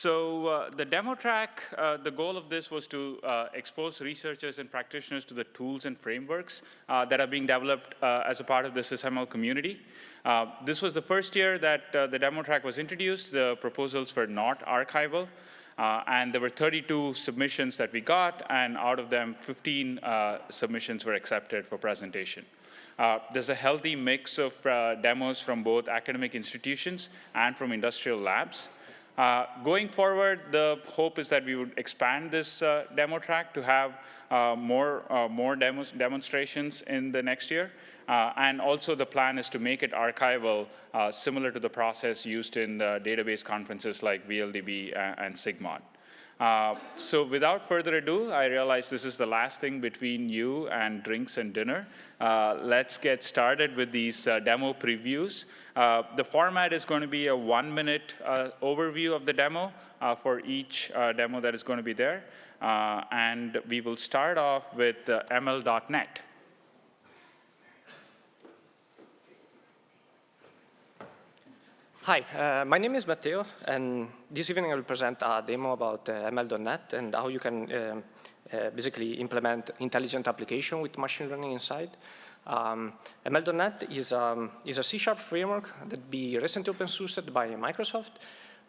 So the demo track, the goal of this was to expose researchers and practitioners to the tools and frameworks that are being developed as a part of the SysML community. This was the first year that the demo track was introduced. The proposals were not archival. And there were 32 submissions that we got, and out of them, 15 submissions were accepted for presentation. There's a healthy mix of demos from both academic institutions and from industrial labs. Going forward, the hope is that we would expand this demo track to have more demonstrations in the next year. And also the plan is to make it archival, similar to the process used in the database conferences like VLDB and Sigmod. So without further ado, I realize this is the last thing between you and drinks and dinner. Let's get started with these demo previews. The format is going to be a 1-minute overview of the demo for each demo that is going to be there. And we will start off with ML.NET. Hi, my name is Matteo, and this evening I will present a demo about ML.NET and how you can basically implement intelligent application with machine learning inside. ML.NET is a C# framework that be recently open sourced by Microsoft.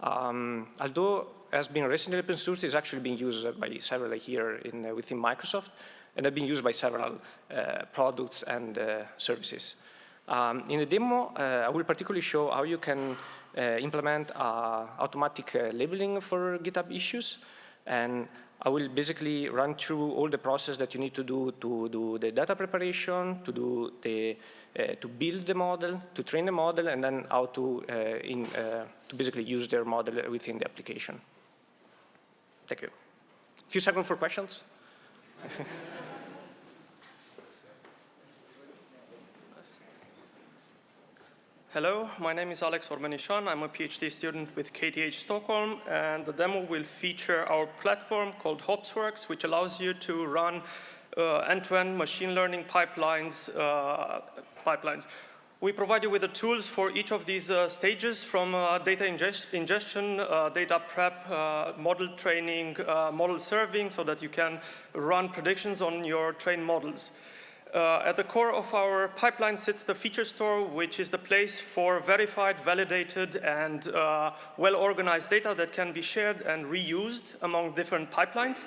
Although it has been recently open sourced, it's actually being used by several here within Microsoft, and have been used by several products and services. In the demo, I will particularly show how you can implement automatic labeling for GitHub issues, and I will basically run through all the process that you need to do the data preparation, to build the model, to train the model, and then how to basically use their model within the application. Thank you. A few seconds for questions. Hello, my name is Alex Ormanishan. I'm a PhD student with KTH Stockholm, and the demo will feature our platform called Hopsworks, which allows you to run end-to-end machine learning pipelines. We provide you with the tools for each of these stages, from data ingestion, data prep, model training, model serving, so that you can run predictions on your trained models. At the core of our pipeline sits the feature store, which is the place for verified, validated, and well-organized data that can be shared and reused among different pipelines.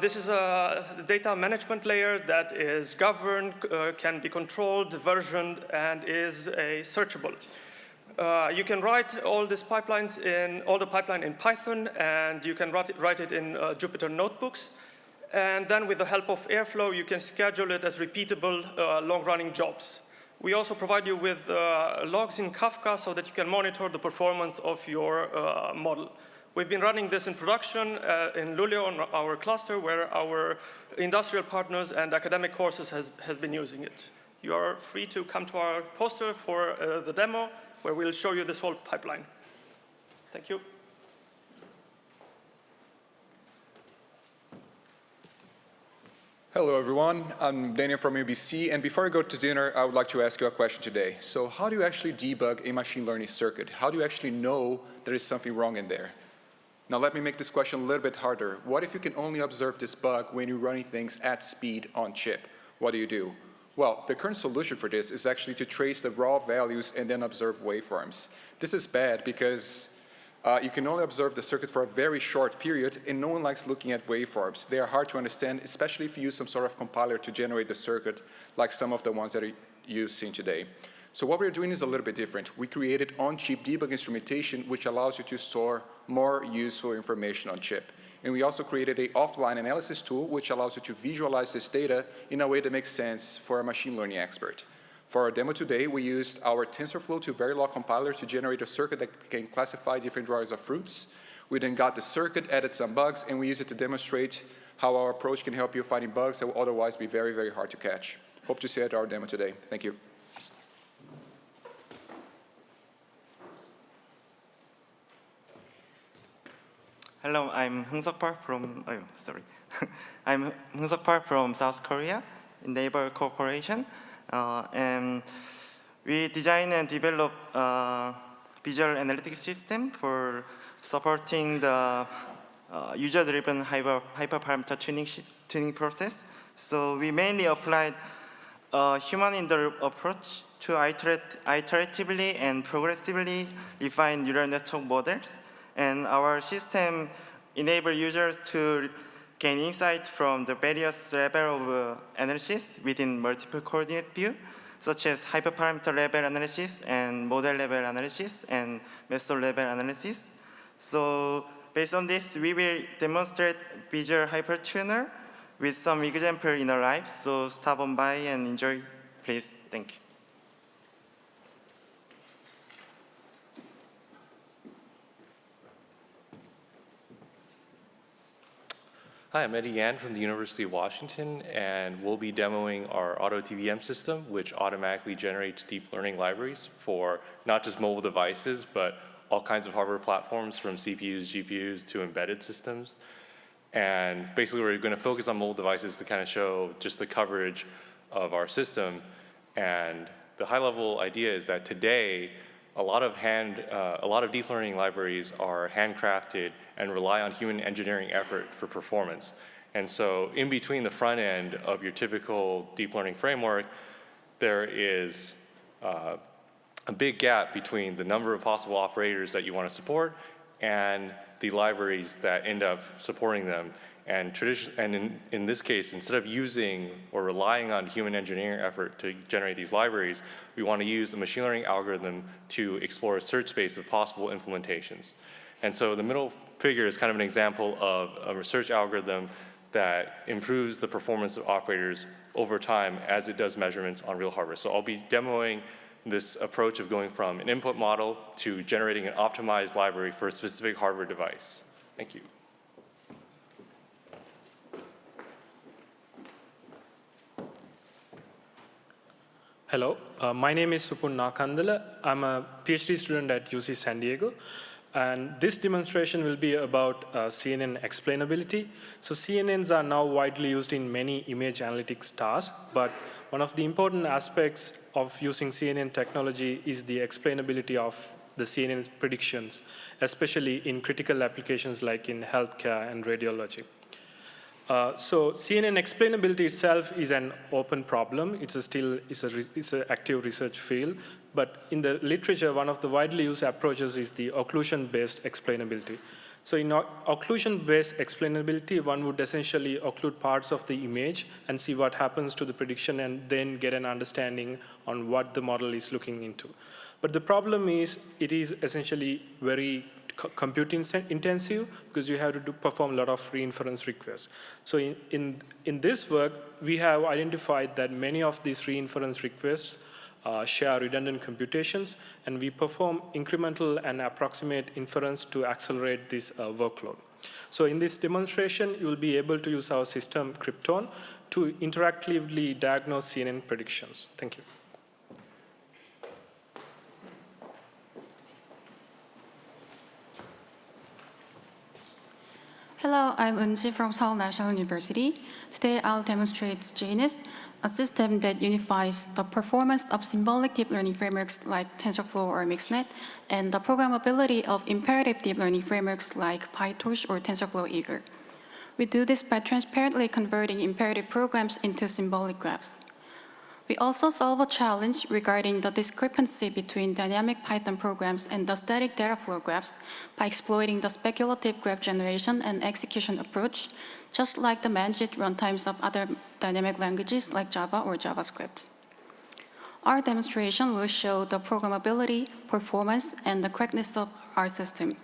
This is a data management layer that is governed, can be controlled, versioned, and is searchable. You can write all the pipeline in Python, and you can write it in Jupyter notebooks. And then with the help of Airflow, you can schedule it as repeatable, long-running jobs. We also provide you with logs in Kafka so that you can monitor the performance of your model. We've been running this in production in Luleå on our cluster, where our industrial partners and academic courses has been using it. You are free to come to our poster for the demo, where we'll show you this whole pipeline. Thank you. Hello, everyone. I'm Daniel from UBC, and before I go to dinner, I would like to ask you a question today. So how do you actually debug a machine learning circuit? How do you actually know there is something wrong in there? Now, let me make this question a little bit harder. What if you can only observe this bug when you're running things at speed on chip? What do? Well, the current solution for this is actually to trace the raw values and then observe waveforms. This is bad because you can only observe the circuit for a very short period, and no one likes looking at waveforms. They are hard to understand, especially if you use some sort of compiler to generate the circuit, like some of the ones that you've seen today. So what we're doing is a little bit different. We created on-chip debug instrumentation, which allows you to store more useful information on chip. And we also created an offline analysis tool, which allows you to visualize this data in a way that makes sense for a machine learning expert. For our demo today, we used our TensorFlow to Verilog compiler to generate a circuit that can classify different drawings of fruits. We then got the circuit, added some bugs, and we used it to demonstrate how our approach can help you finding bugs that will otherwise be very, very hard to catch. Hope to see you at our demo today. Thank you. Hello, I'm Hyung-Seok Park from, I'm Hyung-Seok Park from South Korea, Naver Corporation. And we design and develop visual analytics system for supporting the user-driven hyperparameter tuning process. So we mainly applied a human-in-the-loop approach to iteratively and progressively refine neural network models. And our system enables users to gain insight from the various levels of analysis within multiple coordinate view, such as hyperparameter level analysis and model level analysis and method level analysis. So based on this, we will demonstrate VisualHyperTuner with some example in our live. So stop on by and enjoy, please. Thank you. Hi, I'm Eddie Yan from the University of Washington, and we'll be demoing our AutoTVM system, which automatically generates deep learning libraries for not just mobile devices, but all kinds of hardware platforms from CPUs, GPUs to embedded systems. And basically, we're going to focus on mobile devices to kind of show just the coverage of our system. And the high-level idea is that today, a lot of deep learning libraries are handcrafted and rely on human engineering effort for performance. And so in between the front end of your typical deep learning framework, there is a big gap between the number of possible operators that you want to support and the libraries that end up supporting them. And in this case, instead of using or relying on human engineering effort to generate these libraries, we want to use a machine learning algorithm to explore a search space of possible implementations. And so the middle figure is kind of an example of a research algorithm that improves the performance of operators over time as it does measurements on real hardware. So I'll be demoing this approach of going from an input model to generating an optimized library for a specific hardware device. Thank you. Hello, my name is Supun Nakandala. I'm a PhD student at UC San Diego. And this demonstration will be about CNN explainability. So CNNs are now widely used in many image analytics tasks, but one of the important aspects of using CNN technology is the explainability of the CNN predictions, especially in critical applications like in healthcare and radiology. So CNN explainability itself is an open problem. It's an active research field. But in the literature, one of the widely used approaches is the occlusion-based explainability. So in occlusion-based explainability, one would essentially occlude parts of the image and see what happens to the prediction and then get an understanding on what the model is looking into. But the problem is it is essentially very compute intensive because you have to perform a lot of reinference requests. So in this work, we have identified that many of these reinference requests share redundant computations, and we perform incremental and approximate inference to accelerate this workload. So in this demonstration, you will be able to use our system Krypton to interactively diagnose CNN predictions. Thank you. Hello, I'm Eunji from Seoul National University. Today I'll demonstrate Janus, a system that unifies the performance of symbolic deep learning frameworks like TensorFlow or MixNet and the programmability of imperative deep learning frameworks like PyTorch or TensorFlow Eager. We do this by transparently converting imperative programs into symbolic graphs. We also solve a challenge regarding the discrepancy between dynamic Python programs and the static data flow graphs by exploiting the speculative graph generation and execution approach, just like the managed runtimes of other dynamic languages like Java or JavaScript. Our demonstration will show the programmability, performance, and the correctness of our system.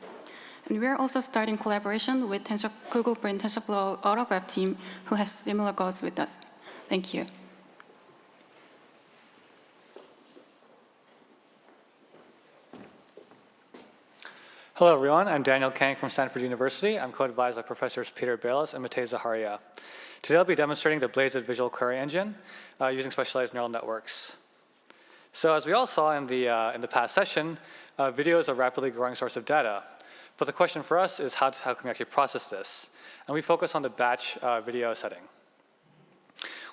And we're also starting collaboration with Google Brain TensorFlow Autograph team who has similar goals with us. Thank you. Hello, everyone. I'm Daniel Kang from Stanford University. I'm co-advised by Professors Peter Bayless and Matej Zaharia. Today, I'll be demonstrating the Blazed Visual Query Engine using specialized neural networks. So as we all saw in the past session, video is a rapidly growing source of data. But the question for us is how can we actually process this? And we focus on the batch video setting.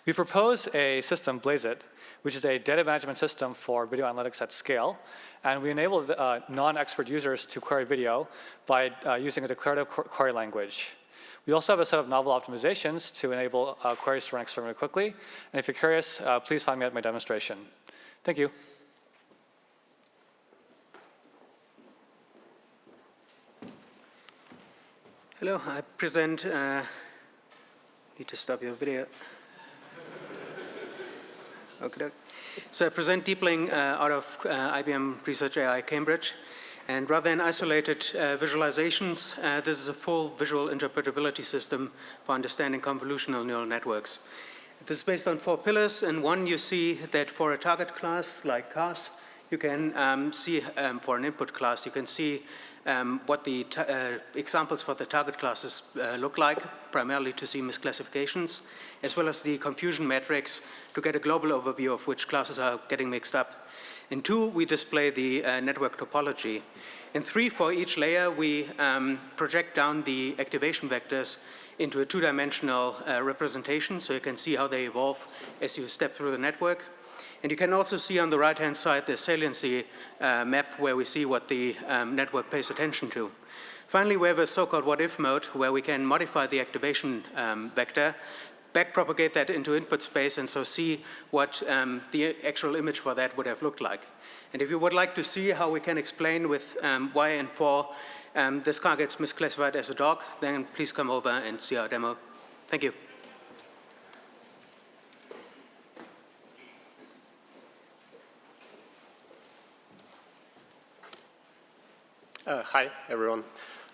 We propose a system, BlazeIt, which is a data management system for video analytics at scale. And we enable non-expert users to query video by using a declarative query language. We also have a set of novel optimizations to enable queries to run extremely quickly. And if you're curious, please find me at my demonstration. Thank you. Hello, I present, need to stop your video. Okay. So I present Deepling out of IBM Research AI Cambridge. And rather than isolated visualizations, this is a full visual interpretability system for understanding convolutional neural networks. This is based on 4 pillars. And one, you see that for a target class like cars, you can see, for an input class, you can see what the examples for the target classes look like, primarily to see misclassifications, as well as the confusion metrics to get a global overview of which classes are getting mixed up. In 2, we display the network topology. In 3, for each layer, we project down the activation vectors into a 2-dimensional representation, so you can see how they evolve as you step through the network. And you can also see on the right-hand side the saliency map where we see what the network pays attention to. Finally, we have a so-called what-if mode where we can modify the activation vector, backpropagate that into input space, and so see what the actual image for that would have looked like. And if you would like to see how we can explain with why and for this car gets misclassified as a dog, then please come over and see our demo. Thank you. Hi, everyone.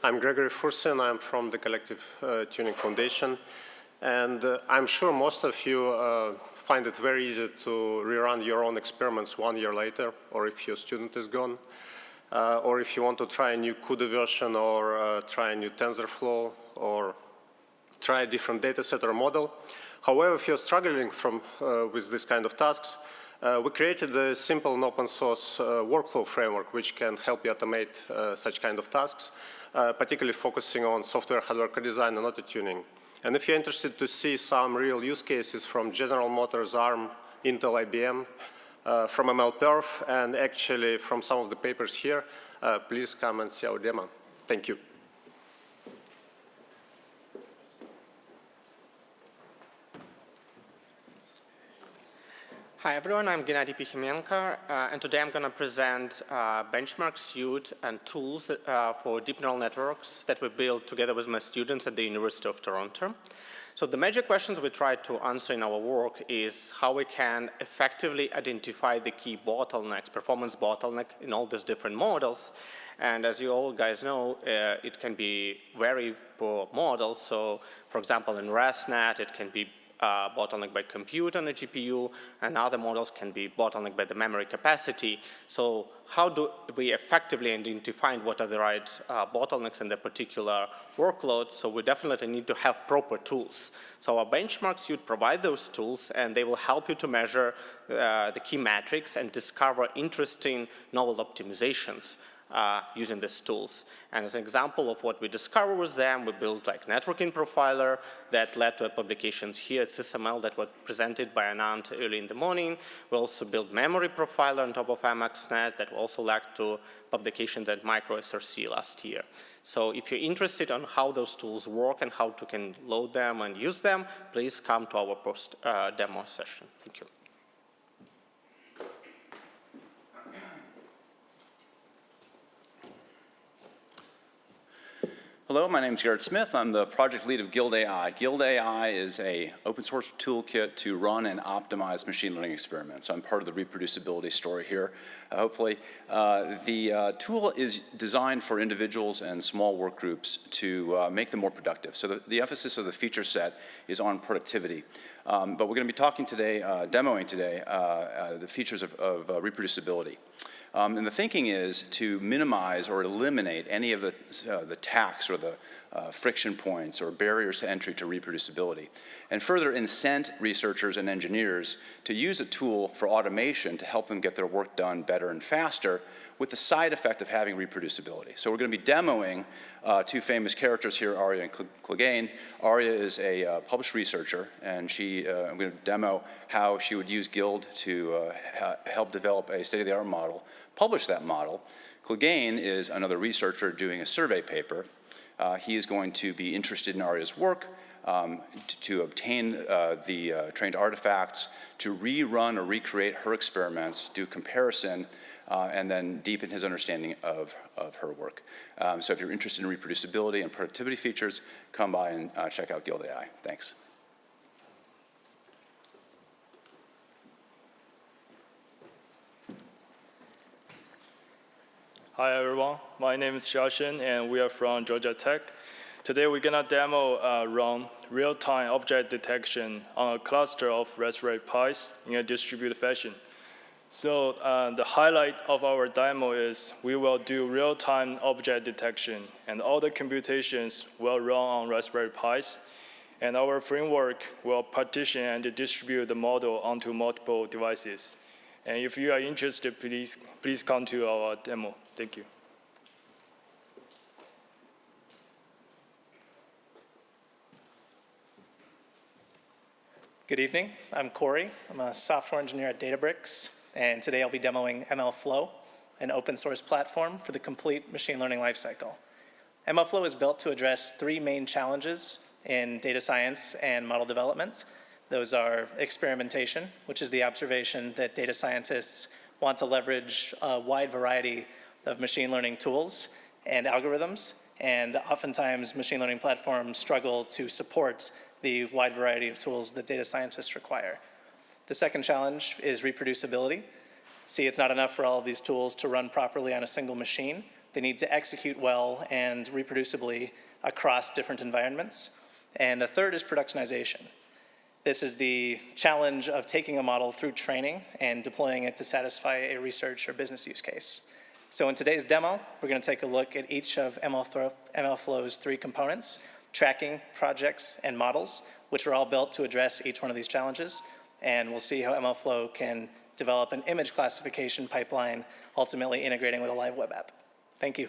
I'm Gregory Fursen. I'm from the Collective Tuning Foundation. And I'm sure most of you find it very easy to rerun your own experiments 1 year later, or if your student is gone, or if you want to try a new CUDA version, or try a new TensorFlow, or try a different data set or model. However, if you're struggling with this kind of tasks, we created a simple and open source workflow framework which can help you automate such kind of tasks, particularly focusing on software hardware co-design and auto-tuning. And if you're interested to see some real use cases from General Motors, ARM, Intel, IBM, from MLperf, and actually from some of the papers here, please come and see our demo. Thank you. Hi everyone, I'm Gennady Pichimenko, and today I'm going to present a benchmark suite and tools for deep neural networks that we built together with my students at the University of Toronto. So the major questions we try to answer in our work is how we can effectively identify the key bottlenecks, performance bottleneck in all these different models. And as you all guys know, it can be very poor models. So for example, in ResNet, it can be bottleneck by compute on a GPU, and other models can be bottleneck by the memory capacity. So how do we effectively identify what are the right bottlenecks in the particular workload? So we definitely need to have proper tools. So our benchmark suite provide those tools, and they will help you to measure the key metrics and discover interesting novel optimizations using these tools. And as an example of what we discovered with them, we built like networking profiler that led to publications here at SysML that were presented by Anand early in the morning. We also built memory profiler on top of MXNet that also led to publications at MicroSRC last year. So if you're interested on how those tools work and how to can load them and use them, please come to our post demo session. Thank you. Hello, my name is Garrett Smith. I'm the project lead of Guild AI. Guild AI is an open source toolkit to run and optimize machine learning experiments. I'm part of the reproducibility story here, hopefully. The tool is designed for individuals and small work groups to make them more productive. So the emphasis of the feature set is on productivity. But we're going to be talking today, demoing today, the features of reproducibility. And the thinking is to minimize or eliminate any of the tax or the friction points or barriers to entry to reproducibility, and further incent researchers and engineers to use a tool for automation to help them get their work done better and faster with the side effect of having reproducibility. So we're going to be demoing two famous characters here, Arya and Clegane. Arya is a published researcher, and I'm going to demo how she would use Guild to help develop a state-of-the-art model, publish that model. Clegane is another researcher doing a survey paper. He is going to be interested in Arya's work, to obtain the trained artifacts, to rerun or recreate her experiments, do comparison, and then deepen his understanding of her work. So if you're interested in reproducibility and productivity features, come by and check out Guild AI. Thanks. Hi everyone, my name is Xiaoshen and we are from Georgia Tech. Today we're gonna demo run real-time object detection on a cluster of Raspberry Pis in a distributed fashion. So the highlight of our demo is we will do real-time object detection and all the computations will run on Raspberry Pis, and our framework will partition and distribute the model onto multiple devices. And if you are interested, please come to our demo. Thank you. Good evening. I'm Corey. I'm a software engineer at Databricks, and today I'll be demoing MLflow, an open source platform for the complete machine learning lifecycle. MLflow is built to address three main challenges in data science and model development. Those are experimentation, which is the observation that data scientists want to leverage a wide variety of machine learning tools and algorithms, and oftentimes machine learning platforms struggle to support the wide variety of tools that data scientists require. The second challenge is reproducibility. See, it's not enough for all of these tools to run properly on a single machine. They need to execute well and reproducibly across different environments. And the third is productionization. This is the challenge of taking a model through training and deploying it to satisfy a research or business use case. So in today's demo, we're going to take a look at each of MLflow's three components: tracking, projects, and models, which are all built to address each one of these challenges. And we'll see how MLflow can develop an image classification pipeline, ultimately integrating with a live web app. Thank you.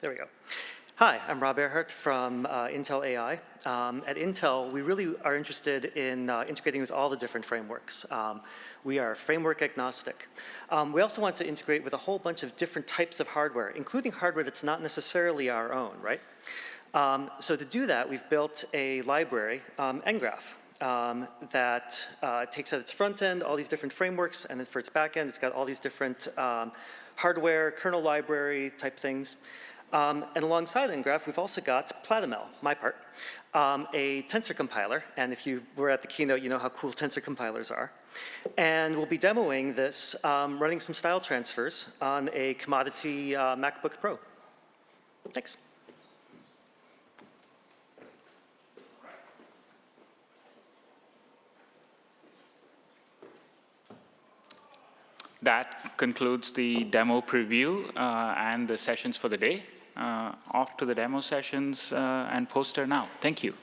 There we go. Hi, I'm Rob Earhart from Intel AI. At Intel, we really are interested in integrating with all the different frameworks. We are framework agnostic. We also want to integrate with a whole bunch of different types of hardware, including hardware that's not necessarily our own, right? So to do that, we've built a library, ngraph, that takes at its front end all these different frameworks, and then for its back end, it's got all these different hardware, kernel library type things. And alongside ngraph, we've also got PlatyML, my part, a tensor compiler. And if you were at the keynote, you know how cool tensor compilers are. And we'll be demoing this, running some style transfers on a commodity MacBook Pro. Thanks. That concludes the demo preview and the sessions for the day. Off to the demo sessions and poster now. Thank you.